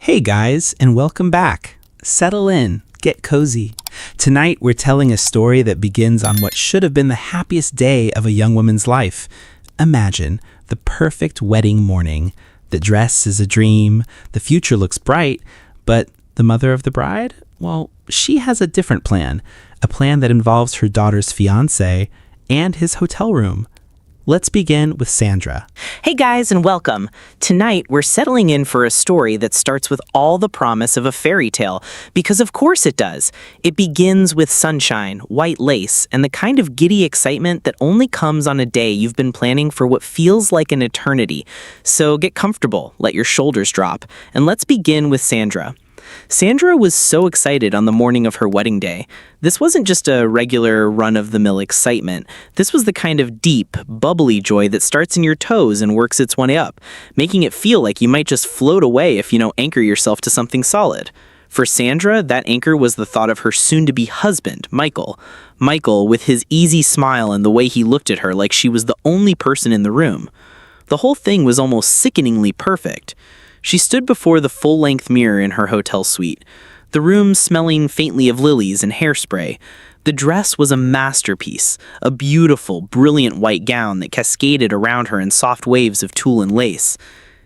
Hey guys, and welcome back. Settle in, get cozy. Tonight we're telling a story that begins on what should have been the happiest day of a young woman's life. Imagine the perfect wedding morning. The dress is a dream, the future looks bright, but the mother of the bride? Well, she has a different plan. A plan that involves her daughter's fiancé and his hotel room. Let's begin with Sandra. Hey guys, and welcome. Tonight, we're settling in for a story that starts with all the promise of a fairy tale, because of course it does. It begins with sunshine, white lace, and the kind of giddy excitement that only comes on a day you've been planning for what feels like an eternity. So get comfortable, let your shoulders drop, and let's begin with Sandra. Sandra was so excited on the morning of her wedding day. This wasn't just a regular run-of-the-mill excitement. This was the kind of deep, bubbly joy that starts in your toes and works its way up, making it feel like you might just float away if you don't anchor yourself to something solid. For Sandra, that anchor was the thought of her soon-to-be husband, Michael. Michael, with his easy smile and the way he looked at her like she was the only person in the room. The whole thing was almost sickeningly perfect. She stood before the full-length mirror in her hotel suite, the room smelling faintly of lilies and hairspray. The dress was a masterpiece, a beautiful, brilliant white gown that cascaded around her in soft waves of tulle and lace.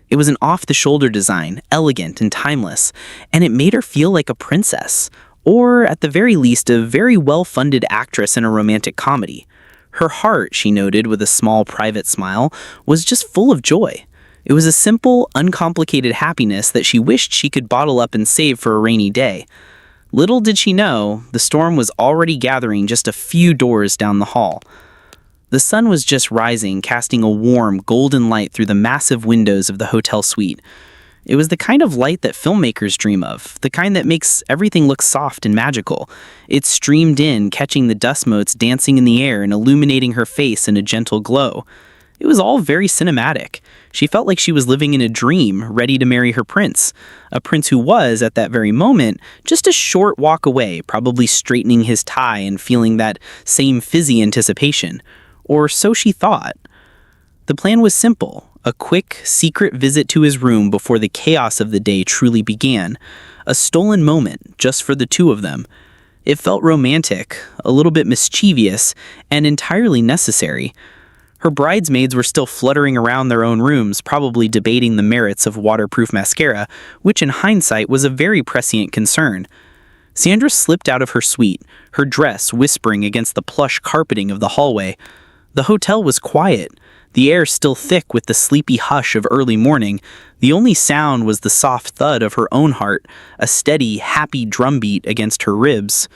It was an off-the-shoulder design, elegant and timeless, and it made her feel like a princess, or at the very least a very well-funded actress in a romantic comedy. Her heart, she noted with a small private smile, was just full of joy. It was a simple, uncomplicated happiness that she wished she could bottle up and save for a rainy day. Little did she know, the storm was already gathering just a few doors down the hall. The sun was just rising, casting a warm, golden light through the massive windows of the hotel suite. It was the kind of light that filmmakers dream of, the kind that makes everything look soft and magical. It streamed in, catching the dust motes dancing in the air and illuminating her face in a gentle glow. It was all very cinematic. She felt like she was living in a dream, ready to marry her prince. A prince who was, at that very moment, just a short walk away, probably straightening his tie and feeling that same fizzy anticipation. Or so she thought. The plan was simple. A quick, secret visit to his room before the chaos of the day truly began. A stolen moment, just for the two of them. It felt romantic, a little bit mischievous, and entirely necessary. Her bridesmaids were still fluttering around their own rooms, probably debating the merits of waterproof mascara, which in hindsight was a very prescient concern. Sandra slipped out of her suite, her dress whispering against the plush carpeting of the hallway. The hotel was quiet, the air still thick with the sleepy hush of early morning. The only sound was the soft thud of her own heart, a steady, happy drumbeat against her ribs.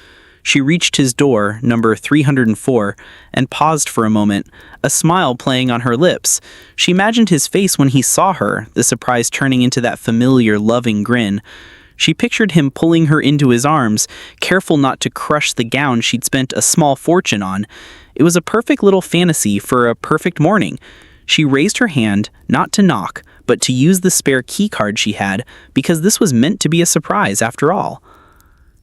She reached his door, number 304, and paused for a moment, a smile playing on her lips. She imagined his face when he saw her, the surprise turning into that familiar, loving grin. She pictured him pulling her into his arms, careful not to crush the gown she'd spent a small fortune on. It was a perfect little fantasy for a perfect morning. She raised her hand, not to knock, but to use the spare key card she had, because this was meant to be a surprise after all.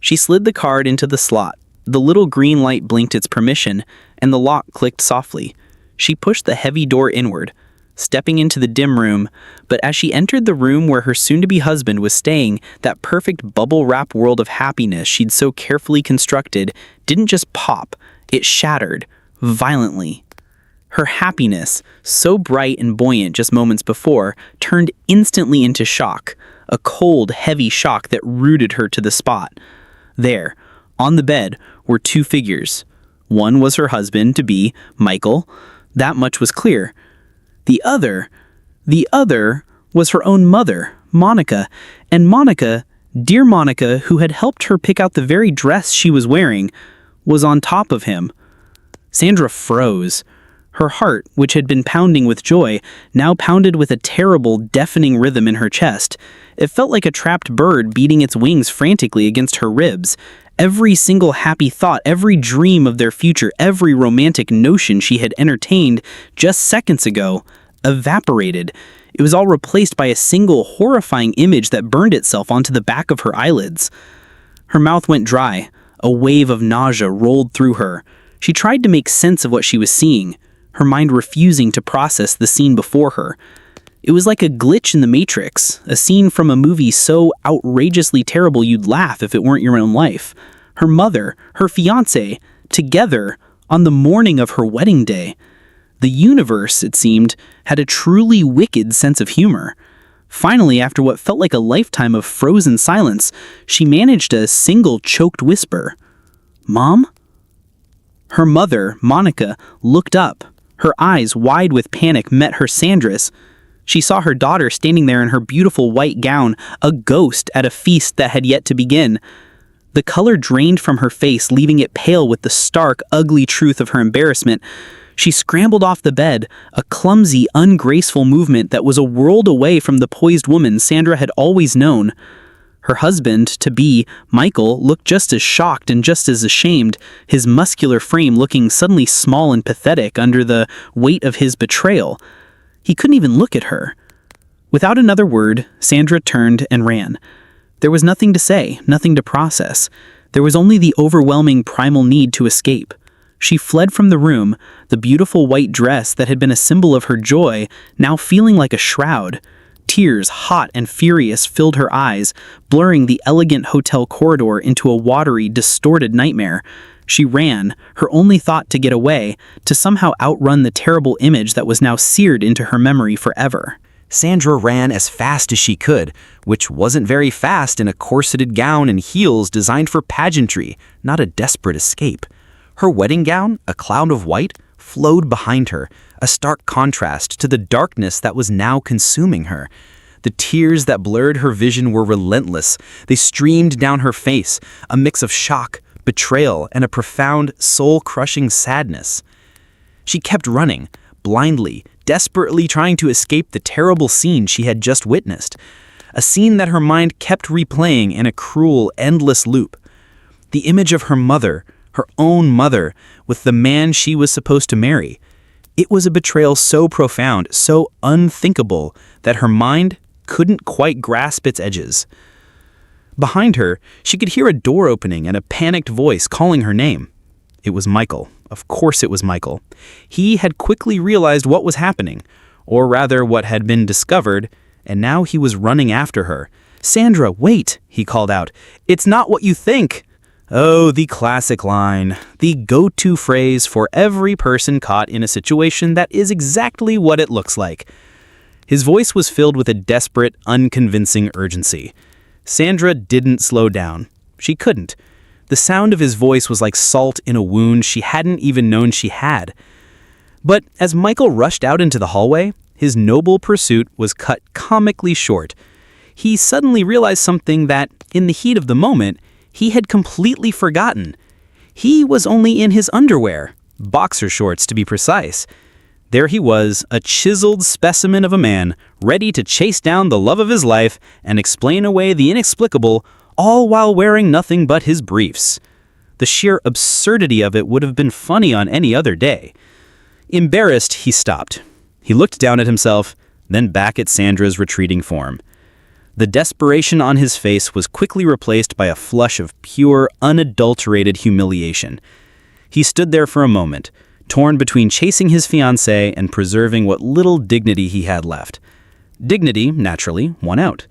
She slid the card into the slot. The little green light blinked its permission, and the lock clicked softly. She pushed the heavy door inward, stepping into the dim room, but as she entered the room where her soon-to-be husband was staying, that perfect bubble-wrap world of happiness she'd so carefully constructed didn't just pop, it shattered, violently. Her happiness, so bright and buoyant just moments before, turned instantly into shock, a cold, heavy shock that rooted her to the spot. There, on the bed, were two figures. One was her husband-to-be, Michael. That much was clear. The other was her own mother, Monica. And Monica, dear Monica, who had helped her pick out the very dress she was wearing, was on top of him. Sandra froze. Her heart, which had been pounding with joy, now pounded with a terrible, deafening rhythm in her chest. It felt like a trapped bird beating its wings frantically against her ribs. Every single happy thought, every dream of their future, every romantic notion she had entertained just seconds ago, evaporated. It was all replaced by a single horrifying image that burned itself onto the back of her eyelids. Her mouth went dry. A wave of nausea rolled through her. She tried to make sense of what she was seeing, her mind refusing to process the scene before her. It was like a glitch in the Matrix, a scene from a movie so outrageously terrible you'd laugh if it weren't your own life. Her mother, her fiancé, together on the morning of her wedding day. The universe, it seemed, had a truly wicked sense of humor. Finally, after what felt like a lifetime of frozen silence, she managed a single choked whisper. "Mom?" Her mother, Monica, looked up. Her eyes, wide with panic, met her Sandra's. She saw her daughter standing there in her beautiful white gown, a ghost at a feast that had yet to begin. The color drained from her face, leaving it pale with the stark, ugly truth of her embarrassment. She scrambled off the bed, a clumsy, ungraceful movement that was a world away from the poised woman Sandra had always known. Her husband-to-be, Michael, looked just as shocked and just as ashamed, his muscular frame looking suddenly small and pathetic under the weight of his betrayal. He couldn't even look at her. Without another word, Sandra turned and ran. There was nothing to say, nothing to process. There was only the overwhelming primal need to escape. She fled from the room, the beautiful white dress that had been a symbol of her joy, now feeling like a shroud. Tears, hot and furious, filled her eyes, blurring the elegant hotel corridor into a watery, distorted nightmare. She ran, her only thought to get away, to somehow outrun the terrible image that was now seared into her memory forever. Sandra ran as fast as she could, which wasn't very fast in a corseted gown and heels designed for pageantry, not a desperate escape. Her wedding gown, a cloud of white, flowed behind her, a stark contrast to the darkness that was now consuming her. The tears that blurred her vision were relentless. They streamed down her face, a mix of shock, betrayal, and a profound, soul-crushing sadness. She kept running, blindly, desperately trying to escape the terrible scene she had just witnessed, a scene that her mind kept replaying in a cruel, endless loop. The image of her mother, her own mother, with the man she was supposed to marry. It was a betrayal so profound, so unthinkable, that her mind couldn't quite grasp its edges. Behind her, she could hear a door opening and a panicked voice calling her name. It was Michael. Of course it was Michael. He had quickly realized what was happening, or rather what had been discovered, and now he was running after her. "Sandra, wait," he called out. "It's not what you think." Oh, the classic line, the go-to phrase for every person caught in a situation that is exactly what it looks like. His voice was filled with a desperate, unconvincing urgency. Sandra didn't slow down. She couldn't. The sound of his voice was like salt in a wound she hadn't even known she had. But as Michael rushed out into the hallway, his noble pursuit was cut comically short. He suddenly realized something that, in the heat of the moment, he had completely forgotten. He was only in his underwear, boxer shorts to be precise. There he was, a chiseled specimen of a man, ready to chase down the love of his life and explain away the inexplicable, all while wearing nothing but his briefs. The sheer absurdity of it would have been funny on any other day. Embarrassed, he stopped. He looked down at himself, then back at Sandra's retreating form. The desperation on his face was quickly replaced by a flush of pure, unadulterated humiliation. He stood there for a moment, torn between chasing his fiancée and preserving what little dignity he had left. Dignity, naturally, won out.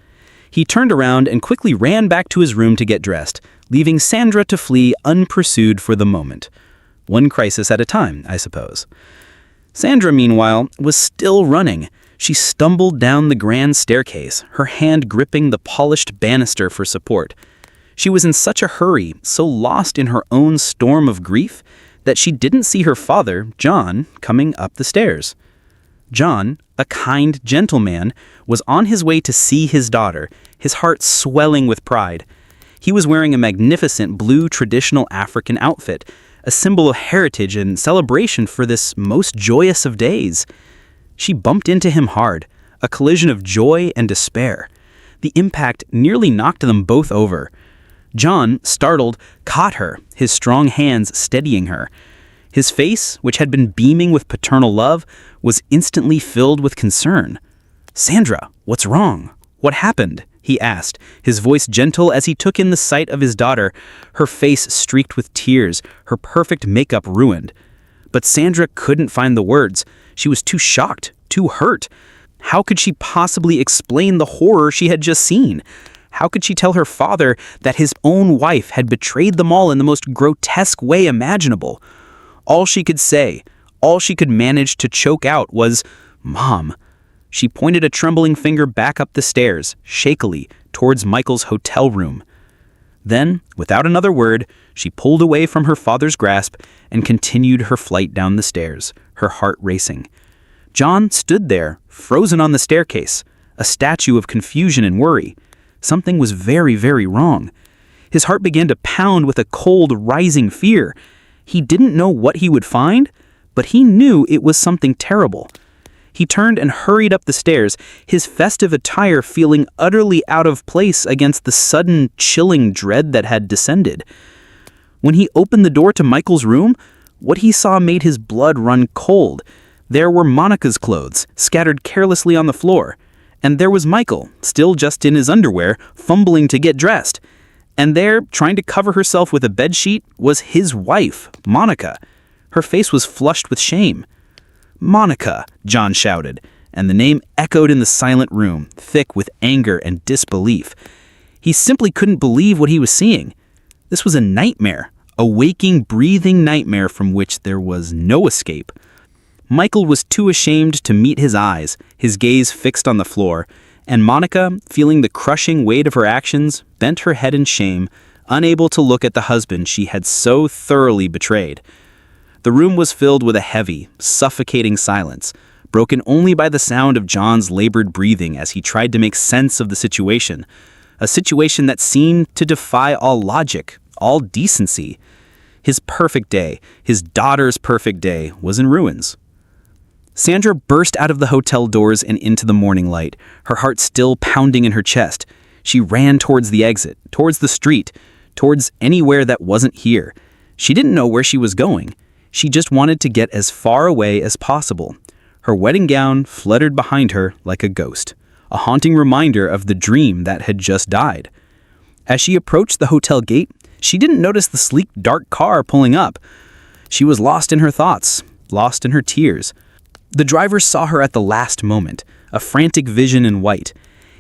He turned around and quickly ran back to his room to get dressed, leaving Sandra to flee unpursued for the moment. One crisis at a time, I suppose. Sandra, meanwhile, was still running. She stumbled down the grand staircase, her hand gripping the polished banister for support. She was in such a hurry, so lost in her own storm of grief, that she didn't see her father, John, coming up the stairs. John, a kind, gentle man, was on his way to see his daughter, his heart swelling with pride. He was wearing a magnificent blue traditional African outfit, a symbol of heritage and celebration for this most joyous of days. She bumped into him hard, a collision of joy and despair. The impact nearly knocked them both over. John, startled, caught her, his strong hands steadying her. His face, which had been beaming with paternal love, was instantly filled with concern. "Sandra, what's wrong? What happened?" he asked, his voice gentle as he took in the sight of his daughter, her face streaked with tears, her perfect makeup ruined. But Sandra couldn't find the words. She was too shocked, too hurt. How could she possibly explain the horror she had just seen? How could she tell her father that his own wife had betrayed them all in the most grotesque way imaginable? All she could say, all she could manage to choke out was, "Mom." She pointed a trembling finger back up the stairs, shakily, towards Michael's hotel room. Then, without another word, she pulled away from her father's grasp and continued her flight down the stairs, her heart racing. John stood there, frozen on the staircase, a statue of confusion and worry. Something was very, very wrong. His heart began to pound with a cold, rising fear. He didn't know what he would find, but he knew it was something terrible. He turned and hurried up the stairs, his festive attire feeling utterly out of place against the sudden, chilling dread that had descended. When he opened the door to Michael's room, what he saw made his blood run cold. There were Monica's clothes, scattered carelessly on the floor. And there was Michael, still just in his underwear, fumbling to get dressed. And there, trying to cover herself with a bedsheet, was his wife, Monica. Her face was flushed with shame. "Monica," John shouted, and the name echoed in the silent room, thick with anger and disbelief. He simply couldn't believe what he was seeing. This was a nightmare, a waking, breathing nightmare from which there was no escape. Michael was too ashamed to meet his eyes, his gaze fixed on the floor, and Monica, feeling the crushing weight of her actions, bent her head in shame, unable to look at the husband she had so thoroughly betrayed. The room was filled with a heavy, suffocating silence, broken only by the sound of John's labored breathing as he tried to make sense of the situation, a situation that seemed to defy all logic, all decency. His perfect day, his daughter's perfect day, was in ruins. Sandra burst out of the hotel doors and into the morning light, her heart still pounding in her chest. She ran towards the exit, towards the street, towards anywhere that wasn't here. She didn't know where she was going. She just wanted to get as far away as possible. Her wedding gown fluttered behind her like a ghost, a haunting reminder of the dream that had just died. As she approached the hotel gate, she didn't notice the sleek, dark car pulling up. She was lost in her thoughts, lost in her tears. The driver saw her at the last moment, a frantic vision in white.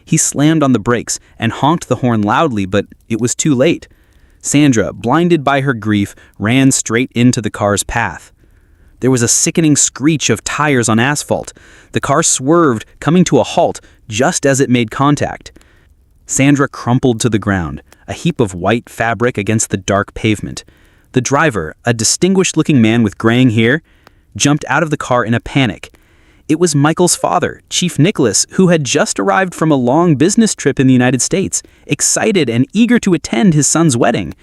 He slammed on the brakes and honked the horn loudly, but it was too late. Sandra, blinded by her grief, ran straight into the car's path. There was a sickening screech of tires on asphalt. The car swerved, coming to a halt just as it made contact. Sandra crumpled to the ground, a heap of white fabric against the dark pavement. The driver, a distinguished-looking man with graying hair, jumped out of the car in a panic. It was Michael's father, Chief Nicholas, who had just arrived from a long business trip in the United States, excited and eager to attend his son's wedding.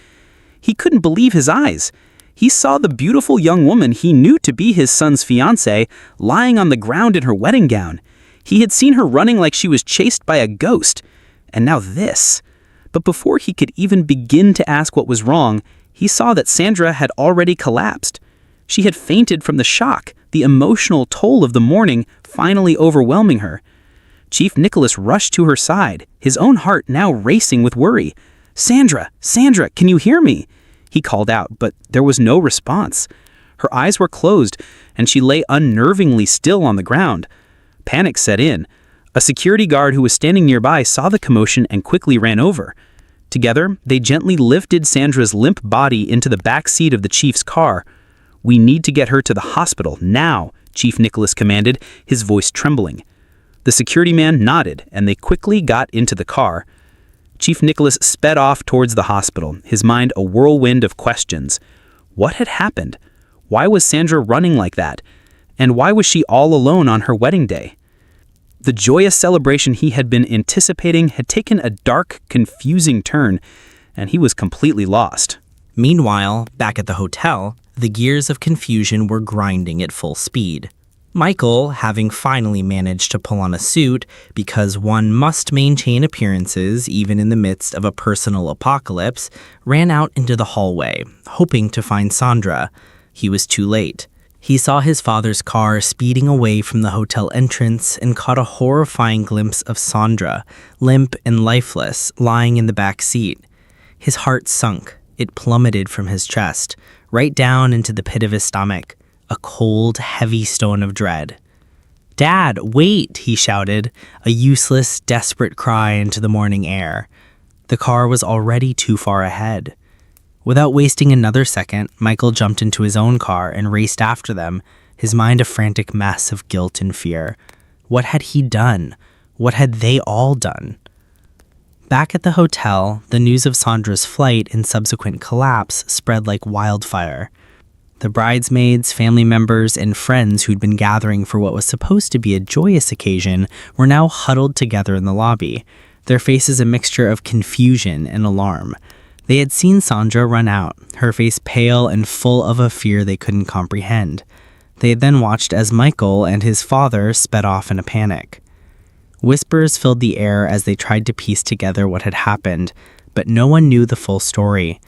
He couldn't believe his eyes. He saw the beautiful young woman he knew to be his son's fiancé lying on the ground in her wedding gown. He had seen her running like she was chased by a ghost. And now this. But before he could even begin to ask what was wrong, he saw that Sandra had already collapsed. She had fainted from the shock, the emotional toll of the morning finally overwhelming her. Chief Nicholas rushed to her side, his own heart now racing with worry. "Sandra, Sandra, can you hear me?" He called out, but there was no response. Her eyes were closed, and she lay unnervingly still on the ground. Panic set in. A security guard who was standing nearby saw the commotion and quickly ran over. Together, they gently lifted Sandra's limp body into the back seat of the chief's car. "We need to get her to the hospital, now," Chief Nicholas commanded, his voice trembling. The security man nodded, and they quickly got into the car. Chief Nicholas sped off towards the hospital, his mind a whirlwind of questions. What had happened? Why was Sandra running like that? And why was she all alone on her wedding day? The joyous celebration he had been anticipating had taken a dark, confusing turn, and he was completely lost. Meanwhile, back at the hotel, the gears of confusion were grinding at full speed. Michael, having finally managed to pull on a suit, because one must maintain appearances even in the midst of a personal apocalypse, ran out into the hallway, hoping to find Sandra. He was too late. He saw his father's car speeding away from the hotel entrance and caught a horrifying glimpse of Sandra, limp and lifeless, lying in the back seat. His heart sunk. It plummeted from his chest, right down into the pit of his stomach, a cold, heavy stone of dread. "Dad, wait!" he shouted, a useless, desperate cry into the morning air. The car was already too far ahead. Without wasting another second, Michael jumped into his own car and raced after them, his mind a frantic mess of guilt and fear. What had he done? What had they all done? Back at the hotel, the news of Sandra's flight and subsequent collapse spread like wildfire. The bridesmaids, family members, and friends who'd been gathering for what was supposed to be a joyous occasion were now huddled together in the lobby, their faces a mixture of confusion and alarm. They had seen Sandra run out, her face pale and full of a fear they couldn't comprehend. They had then watched as Michael and his father sped off in a panic. Whispers filled the air as they tried to piece together what had happened, but no one knew the full story.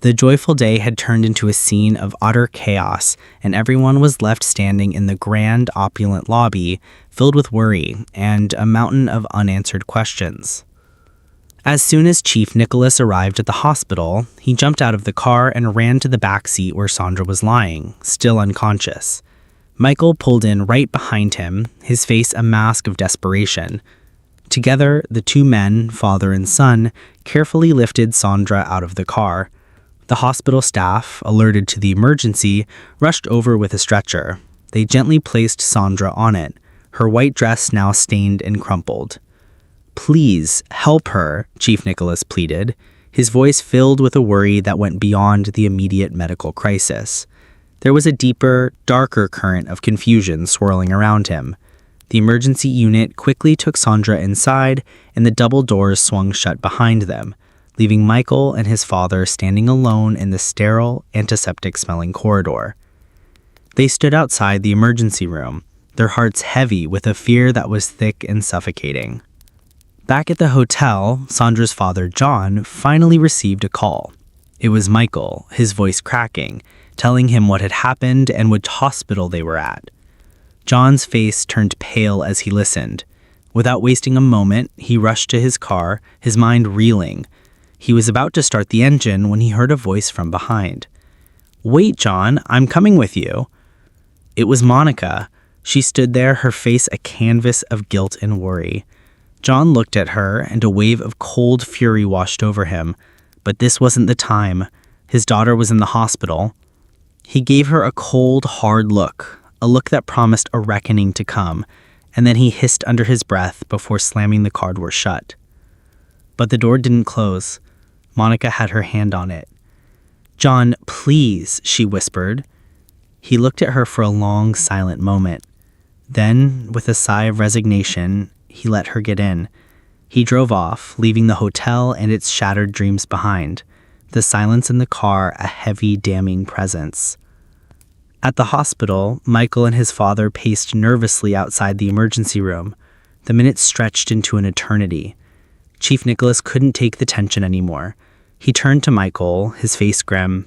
The joyful day had turned into a scene of utter chaos, and everyone was left standing in the grand, opulent lobby, filled with worry and a mountain of unanswered questions. As soon as Chief Nicholas arrived at the hospital, he jumped out of the car and ran to the back seat where Sandra was lying, still unconscious. Michael pulled in right behind him, his face a mask of desperation. Together, the two men, father and son, carefully lifted Sandra out of the car. The hospital staff, alerted to the emergency, rushed over with a stretcher. They gently placed Sandra on it, her white dress now stained and crumpled. "Please, help her," Chief Nicholas pleaded, his voice filled with a worry that went beyond the immediate medical crisis. There was a deeper, darker current of confusion swirling around him. The emergency unit quickly took Sandra inside, and the double doors swung shut behind them, leaving Michael and his father standing alone in the sterile, antiseptic-smelling corridor. They stood outside the emergency room, their hearts heavy with a fear that was thick and suffocating. Back at the hotel, Sandra's father, John, finally received a call. It was Michael, his voice cracking, telling him what had happened and which hospital they were at. John's face turned pale as he listened. Without wasting a moment, he rushed to his car, his mind reeling. He was about to start the engine when he heard a voice from behind. "Wait, John, I'm coming with you." It was Monica. She stood there, her face a canvas of guilt and worry. John looked at her, and a wave of cold fury washed over him. But this wasn't the time. His daughter was in the hospital. He gave her a cold, hard look, a look that promised a reckoning to come, and then he hissed under his breath before slamming the car door shut. But the door didn't close. Monica had her hand on it. "John, please," she whispered. He looked at her for a long, silent moment. Then, with a sigh of resignation, he let her get in. He drove off, leaving the hotel and its shattered dreams behind, the silence in the car a heavy, damning presence. At the hospital, Michael and his father paced nervously outside the emergency room. The minutes stretched into an eternity. Chief Nicholas couldn't take the tension anymore. He turned to Michael, his face grim.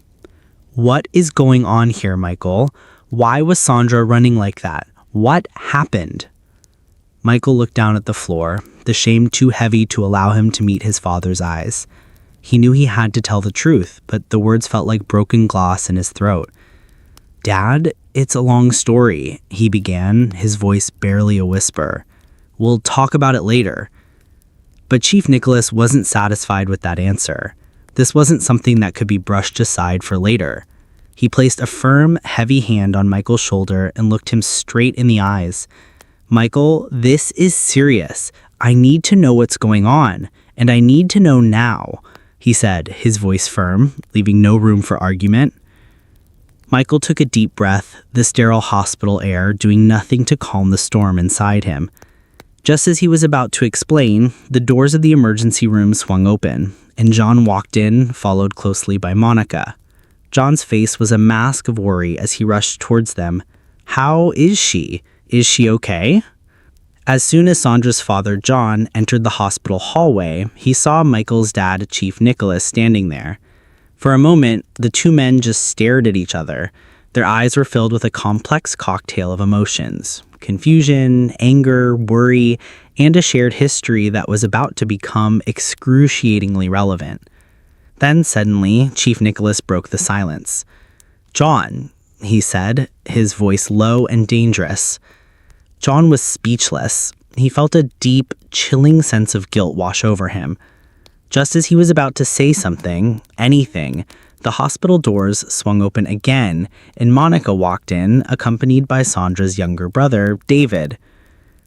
"What is going on here, Michael? Why was Sandra running like that? What happened?" Michael looked down at the floor, the shame too heavy to allow him to meet his father's eyes. He knew he had to tell the truth, but the words felt like broken glass in his throat. "Dad, it's a long story," he began, his voice barely a whisper. "We'll talk about it later." But Chief Nicholas wasn't satisfied with that answer. This wasn't something that could be brushed aside for later. He placed a firm, heavy hand on Michael's shoulder and looked him straight in the eyes. "Michael, this is serious. I need to know what's going on, and I need to know now," he said, his voice firm, leaving no room for argument. Michael took a deep breath, the sterile hospital air doing nothing to calm the storm inside him. Just as he was about to explain, the doors of the emergency room swung open, and John walked in, followed closely by Monica. John's face was a mask of worry as he rushed towards them. "How is she? Is she okay?" As soon as Sandra's father, John, entered the hospital hallway, he saw Michael's dad, Chief Nicholas, standing there. For a moment, the two men just stared at each other. Their eyes were filled with a complex cocktail of emotions: confusion, anger, worry, and a shared history that was about to become excruciatingly relevant. Then suddenly, Chief Nicholas broke the silence. "John," he said, his voice low and dangerous, John was speechless. He felt a deep, chilling sense of guilt wash over him. Just as he was about to say something, anything, the hospital doors swung open again, and Monica walked in, accompanied by Sandra's younger brother, David.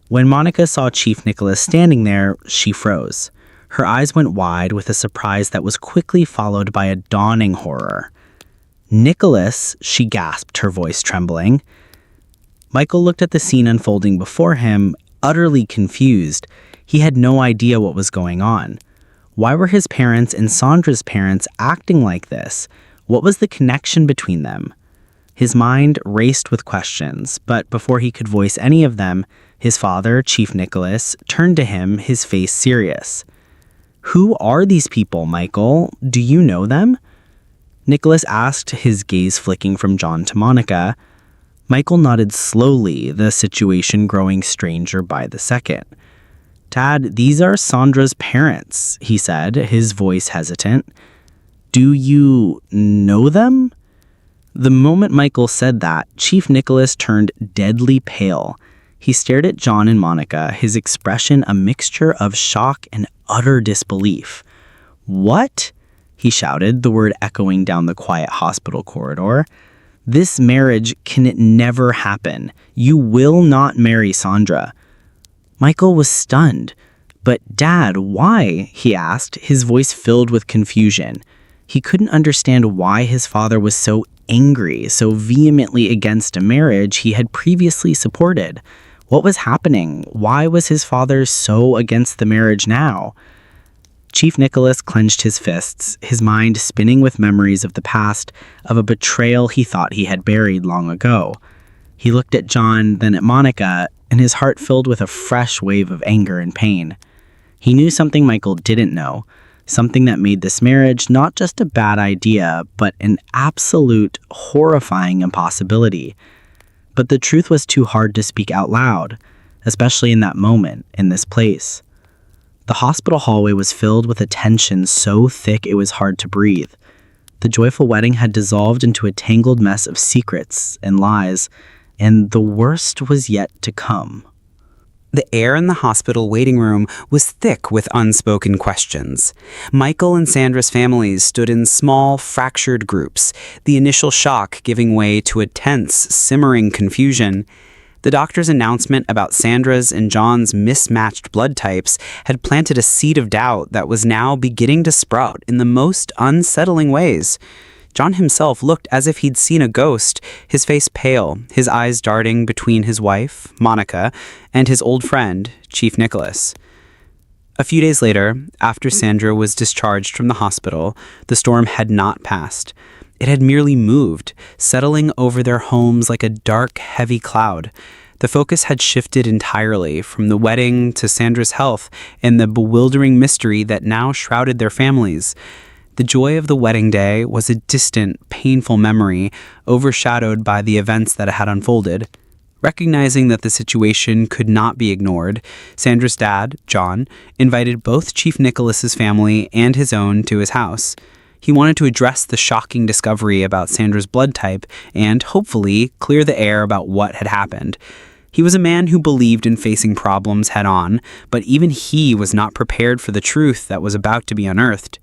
When Monica saw Chief Nicholas standing there, she froze. Her eyes went wide with a surprise that was quickly followed by a dawning horror. "Nicholas," she gasped, her voice trembling. Michael looked at the scene unfolding before him, utterly confused. He had no idea what was going on. Why were his parents and Sandra's parents acting like this? What was the connection between them? His mind raced with questions, but before he could voice any of them, his father, Chief Nicholas, turned to him, his face serious. "Who are these people, Michael? Do you know them?" Nicholas asked, his gaze flicking from John to Monica. Michael nodded slowly, the situation growing stranger by the second. "Dad, these are Sandra's parents," he said, his voice hesitant. "Do you know them?" The moment Michael said that, Chief Nicholas turned deadly pale. He stared at John and Monica, his expression a mixture of shock and utter disbelief. "What?" he shouted, the word echoing down the quiet hospital corridor. "This marriage can never happen. You will not marry Sandra." Michael was stunned. "But Dad, why?" he asked, his voice filled with confusion. He couldn't understand why his father was so angry, so vehemently against a marriage he had previously supported. What was happening? Why was his father so against the marriage now? Chief Nicholas clenched his fists, his mind spinning with memories of the past, of a betrayal he thought he had buried long ago. He looked at John, then at Monica, and his heart filled with a fresh wave of anger and pain. He knew something Michael didn't know, something that made this marriage not just a bad idea, but an absolute, horrifying impossibility. But the truth was too hard to speak out loud, especially in that moment, in this place. The hospital hallway was filled with a tension so thick it was hard to breathe. The joyful wedding had dissolved into a tangled mess of secrets and lies, and the worst was yet to come. The air in the hospital waiting room was thick with unspoken questions. Michael and Sandra's families stood in small, fractured groups, the initial shock giving way to a tense, simmering confusion. The doctor's announcement about Sandra's and John's mismatched blood types had planted a seed of doubt that was now beginning to sprout in the most unsettling ways. John himself looked as if he'd seen a ghost, his face pale, his eyes darting between his wife, Monica, and his old friend, Chief Nicholas. A few days later, after Sandra was discharged from the hospital, the storm had not passed. It had merely moved, settling over their homes like a dark, heavy cloud. The focus had shifted entirely from the wedding to Sandra's health and the bewildering mystery that now shrouded their families. The joy of the wedding day was a distant, painful memory, overshadowed by the events that had unfolded. Recognizing that the situation could not be ignored, Sandra's dad, John, invited both Chief Nicholas's family and his own to his house. He wanted to address the shocking discovery about Sandra's blood type and, hopefully, clear the air about what had happened. He was a man who believed in facing problems head-on, but even he was not prepared for the truth that was about to be unearthed.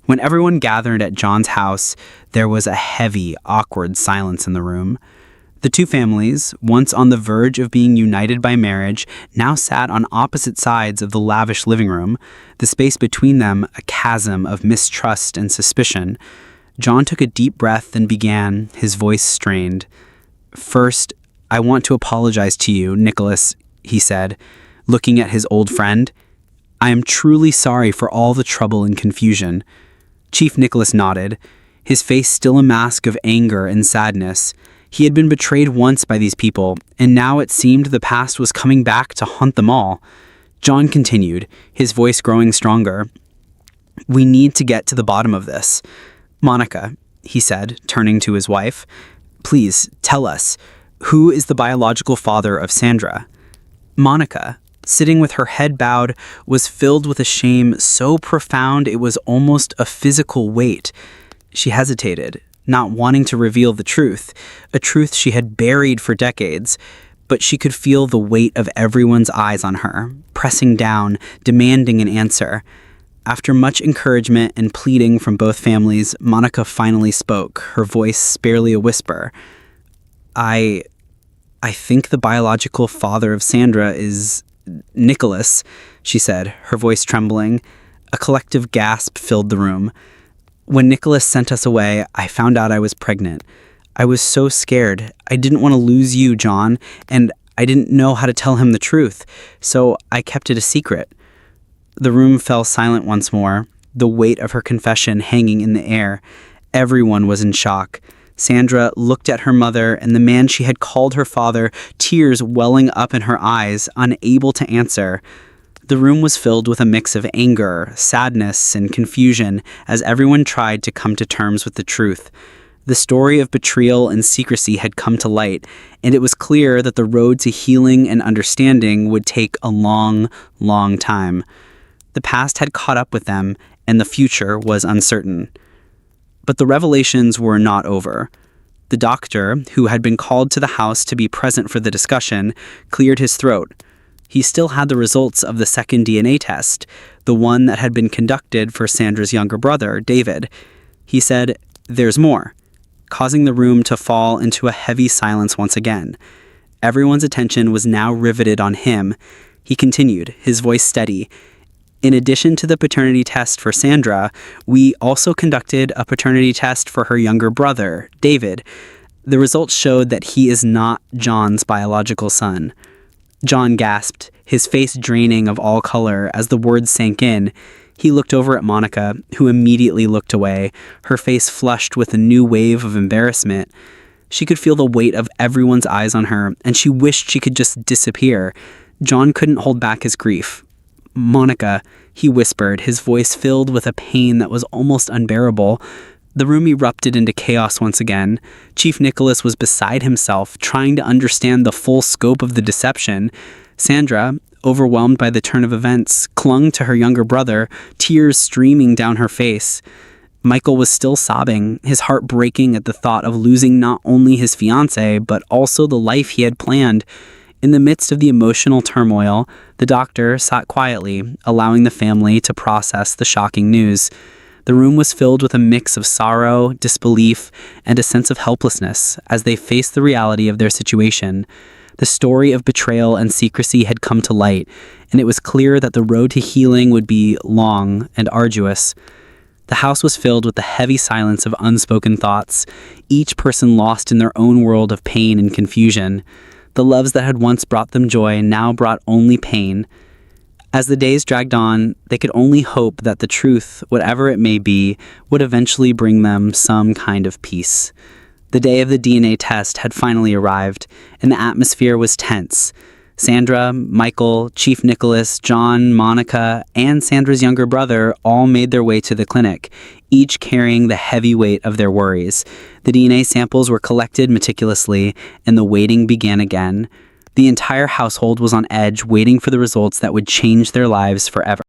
When everyone gathered at John's house, there was a heavy, awkward silence in the room. The two families, once on the verge of being united by marriage, now sat on opposite sides of the lavish living room, the space between them a chasm of mistrust and suspicion. John took a deep breath and began, his voice strained. "First, I want to apologize to you, Nicholas," he said, looking at his old friend. "I am truly sorry for all the trouble and confusion." Chief Nicholas nodded, his face still a mask of anger and sadness. He had been betrayed once by these people, and now it seemed the past was coming back to haunt them all. John continued, his voice growing stronger. "We need to get to the bottom of this. Monica," he said, turning to his wife, "please tell us, who is the biological father of Sandra?" Monica, sitting with her head bowed, was filled with a shame so profound it was almost a physical weight. She hesitated, not wanting to reveal the truth, a truth she had buried for decades. but she could feel the weight of everyone's eyes on her, pressing down, demanding an answer. After much encouragement and pleading from both families, Monica finally spoke, her voice barely a whisper. I think the biological father of Sandra is Nicholas, she said, her voice trembling. A collective gasp filled the room. When Nicholas sent us away, I found out I was pregnant. I was so scared. I didn't want to lose you, John, and I didn't know how to tell him the truth, so I kept it a secret. The room fell silent once more, the weight of her confession hanging in the air. Everyone was in shock. Sandra looked at her mother and the man she had called her father, tears welling up in her eyes, unable to answer. The room was filled with a mix of anger, sadness, and confusion as everyone tried to come to terms with the truth. The story of betrayal and secrecy had come to light, and it was clear that the road to healing and understanding would take a long, long time. The past had caught up with them, and the future was uncertain. But the revelations were not over. The doctor, who had been called to the house to be present for the discussion, cleared his throat. He still had the results of the second DNA test, the one that had been conducted for Sandra's younger brother, David. He said, "There's more," causing the room to fall into a heavy silence once again. Everyone's attention was now riveted on him. He continued, his voice steady. In addition to the paternity test for Sandra, we also conducted a paternity test for her younger brother, David. The results showed that he is not John's biological son. John gasped, his face draining of all color as the words sank in. He looked over at Monica, who immediately looked away, her face flushed with a new wave of embarrassment. She could feel the weight of everyone's eyes on her, and she wished she could just disappear. John couldn't hold back his grief. "Monica," he whispered, his voice filled with a pain that was almost unbearable. The room erupted into chaos once again. Chief Nicholas was beside himself, trying to understand the full scope of the deception. Sandra, overwhelmed by the turn of events, clung to her younger brother, tears streaming down her face. Michael was still sobbing, his heart breaking at the thought of losing not only his fiancé, but also the life he had planned. In the midst of the emotional turmoil, the doctor sat quietly, allowing the family to process the shocking news. The room was filled with a mix of sorrow, disbelief, and a sense of helplessness as they faced the reality of their situation. The story of betrayal and secrecy had come to light, and it was clear that the road to healing would be long and arduous. The house was filled with the heavy silence of unspoken thoughts, each person lost in their own world of pain and confusion. The loves that had once brought them joy now brought only pain. As the days dragged on, they could only hope that the truth, whatever it may be, would eventually bring them some kind of peace. The day of the DNA test had finally arrived, and the atmosphere was tense. Sandra, Michael, Chief Nicholas, John, Monica, and Sandra's younger brother all made their way to the clinic, each carrying the heavy weight of their worries. The DNA samples were collected meticulously, and the waiting began again. The entire household was on edge, waiting for the results that would change their lives forever.